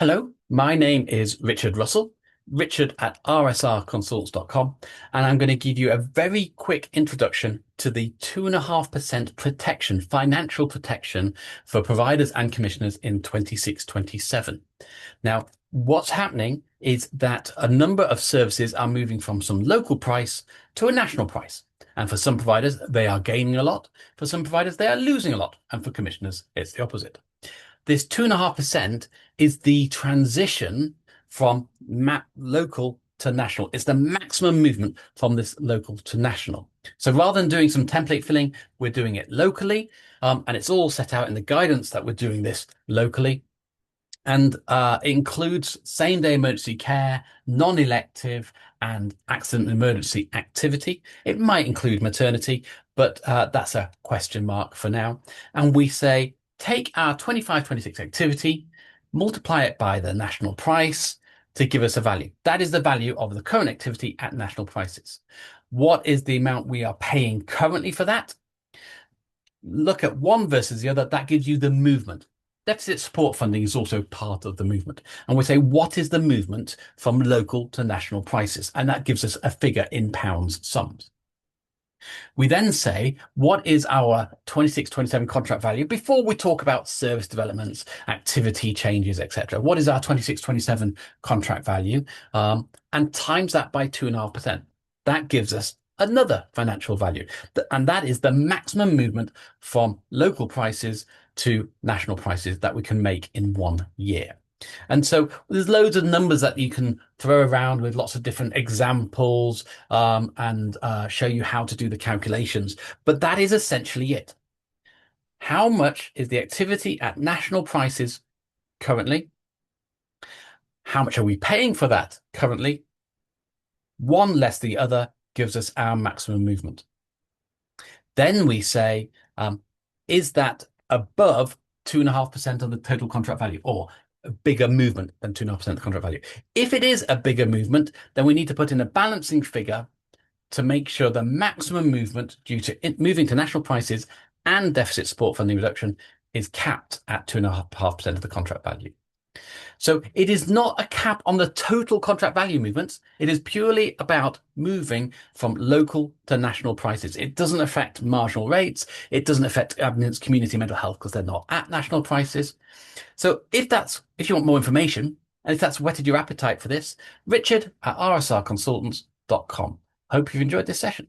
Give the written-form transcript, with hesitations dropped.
Hello, my name is Richard Russell, Richard at rsrconsults.com, and I'm going to give you a very quick introduction to the 2.5% protection, financial protection for providers and commissioners in 26-27. Now, what's happening is that a number of services are moving from some local price to a national price. And for some providers, they are gaining a lot. For some providers, they are losing a lot. And for commissioners, it's the opposite. This 2.5% is the transition from local to national. It's the maximum movement from this local to national. So rather than doing some template filling, we're doing it locally. And it's all set out in the guidance that we're doing this locally. And it includes same-day emergency care, non-elective, and accident and emergency activity. It might include maternity, but that's a question mark for now. And we say, take our 25-26 activity, multiply it by the national price to give us a value. That is the value of the current activity at national prices. What is the amount we are paying currently for that? Look at one versus the other. That gives you the movement. Deficit support funding is also part of the movement. And we say, what is the movement from local to national prices? And that gives us a figure in pounds sums. We then say, what is our 26-27 contract value before we talk about service developments, activity changes, etc.? What is our 26-27 contract value? And times that by 2.5%. That gives us another financial value. And that is the maximum movement from local prices to national prices that we can make in 1 year. And so there's loads of numbers that you can throw around with lots of different examples and show you how to do the calculations. But that is essentially it. How much is the activity at national prices currently? How much are we paying for that currently? One less the other gives us our maximum movement. Then we say, is that above 2.5% of the total contract value, or a bigger movement than 2.5% of the contract value? If it is a bigger movement, then we need to put in a balancing figure to make sure the maximum movement due to moving to national prices and deficit support funding reduction is capped at 2.5% of the contract value. So it is not a cap on the total contract value movements. It is purely about moving from local to national prices. It doesn't affect marginal rates. It doesn't affect abstinence, community mental health because they're not at national prices. So if you want more information, and if that's whetted your appetite for this, Richard at rsrconsultants.com. Hope you've enjoyed this session.